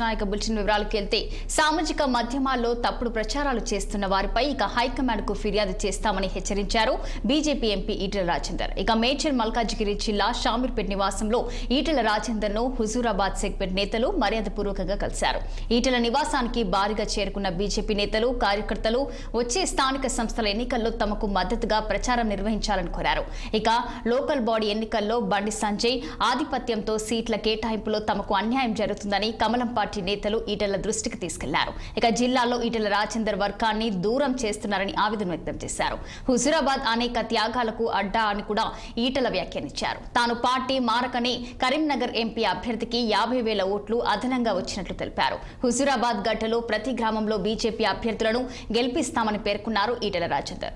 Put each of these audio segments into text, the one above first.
నాయక bulletin వివరాలకు వెళ్తే సామాజిక మాధ్యమాల్లో తప్పుడు ప్రచారాలు చేస్తున్న వారిపై ఇక హైకమాండ్ కు ఫిర్యాదు చేస్తామని హెచ్చరించారు బీజేపీ ఎంపీ ఈటెల రాజేందర్. ఇక మేడ్చల్ మల్కాజిగిరి జిల్లా షామీర్పేట్ నివాసంలో ఈటెల రాజేందర్ ను హుజూరాబాద్ సెగ్మెంట్ నేతలు మర్యాదపూర్వకంగా కలిశారు. ఈటెల నివాసానికి భారీగా చేరుకున్న బీజేపీ నేతలు కార్యకర్తలు వచ్చే స్థానిక సంస్థల ఎన్నికల్లో తమకు మద్దతుగా ప్రచారం నిర్వహించాలని కోరారు. ఇక లోకల్ బాడీ ఎన్నికల్లో బండి సంజయ్ ఆధిపత్యంతో సీట్ల కేటాయింపులో తమకు అన్యాయం జరుగుతుందని కమలం పార్టీ నేతలు ఈటెల దృష్టికి తీసుకెళ్లారు. ఇక జిల్లాలో ఈటెల రాజేందర్ వర్గాన్ని దూరం చేస్తున్నారని ఆవేదన వ్యక్తం చేశారు. హుజూరాబాద్ అనేక త్యాగాలకు అడ్డా అని కూడా ఈటెల వ్యాఖ్యానించారు. తాను పార్టీ మారకని కరీంనగర్ ఎంపీ అభ్యర్థికి 50,000 ఓట్లు అదనంగా వచ్చినట్లు తెలిపారు. హుజూరాబాద్ గడ్డలో ప్రతి గ్రామంలో బీజేపీ అభ్యర్థులను గెలిపిస్తామని పేర్కొన్నారు ఈటెల రాజేందర్.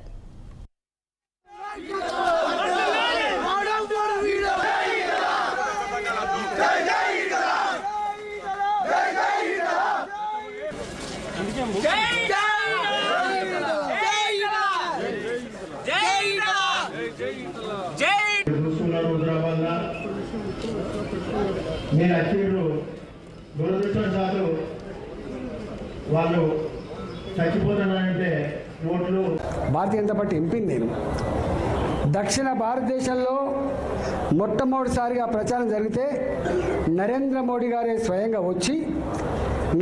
నేను అచ్చిర్రు దురదృష్టవశాలు వాళ్ళు చచ్చిపోతున్నారంటే ఓట్లు. భారతీయ జనతా పార్టీ ఎంపీని నేను దక్షిణ భారతదేశంలో మొట్టమొదటిసారిగా ప్రచారం జరిగితే నరేంద్ర మోడీ గారే స్వయంగా వచ్చి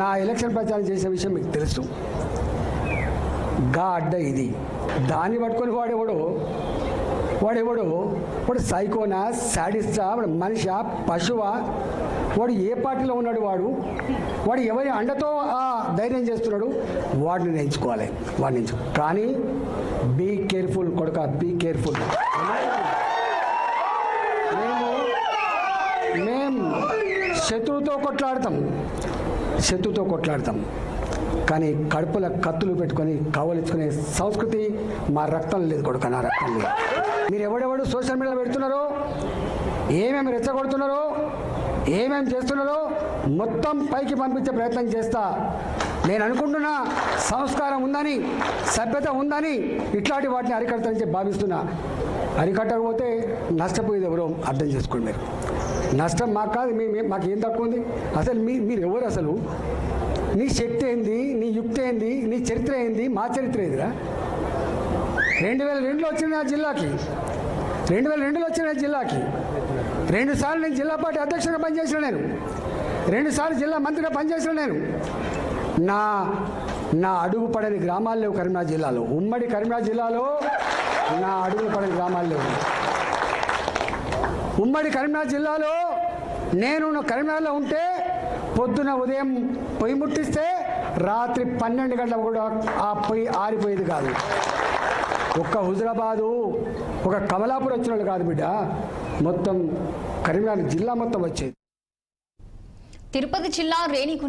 నా ఎలక్షన్ ప్రచారం చేసిన విషయం మీకు తెలుసు. గా అడ్డ ఇది దాన్ని పట్టుకొని వాడు సైకోనా సాడిస్టా వాడు మనిషా పశువా వాడు ఏ పార్టీలో ఉన్నాడు వాడు ఎవరి అండతో ఆ ధైర్యం చేస్తున్నాడు వాడిని నేర్చుకోవాలి కానీ బీ కేర్ఫుల్ కొడుక బీ కేర్ఫుల్. మేము శత్రువుతో కొట్లాడతాం కానీ కడుపుల కత్తులు పెట్టుకొని కావలించుకునే సంస్కృతి మా రక్తం లేదు కొడుక, నా రక్తం లేదు. మీరు ఎవడెవడు సోషల్ మీడియాలో పెడుతున్నారో ఏమేమి రెచ్చగొడుతున్నారో ఏమేమి చేస్తున్నారో మొత్తం పైకి పంపించే ప్రయత్నం చేస్తా. నేను అనుకుంటున్నా సంస్కారం ఉందని సభ్యత ఉందని ఇట్లాంటి వాటిని అరికడతానని భావిస్తున్నా. అరికట్టకపోతే నష్టపోయేది ఎవరో అర్థం చేసుకోండి. మీరు నష్టం మాకు కాదు, మాకు ఏం తక్కువ ఉంది? అసలు మీరు ఎవరు? అసలు నీ శక్తి ఏంది, నీ యుక్తి ఏంది, నీ చరిత్ర ఏంది, మా చరిత్ర ఏందిరా? 2002లో వచ్చిన నా జిల్లాకి 2 సార్లు నేను జిల్లా పార్టీ అధ్యక్షుడిగా పనిచేసిన, నేను 2 సార్లు జిల్లా మంత్రిగా పనిచేసిన. నేను నా అడుగు పడని గ్రామాలు లేవు కరీంనగర్ జిల్లాలో. ఉమ్మడి కరీంనగర్ జిల్లాలో నా అడుగులు పడని గ్రామాలు లేవు. ఉమ్మడి కరీంనగర్ జిల్లాలో నేను కరీంనగర్లో ఉంటే పొద్దున ఉదయం పొయ్యి ముట్టిస్తే రాత్రి 12 గంటలకు కూడా ఆ పొయ్యి ఆరిపోయేది కాదు. ఒక్క హుజూరాబాదు ఒక కమలాపూర్ వచ్చిన వాళ్ళు కాదు బిడ్డ, మొత్తం కరీంనగర్ జిల్లా మొత్తం వచ్చేది. తిరుపతి జిల్లా రేణిగుంట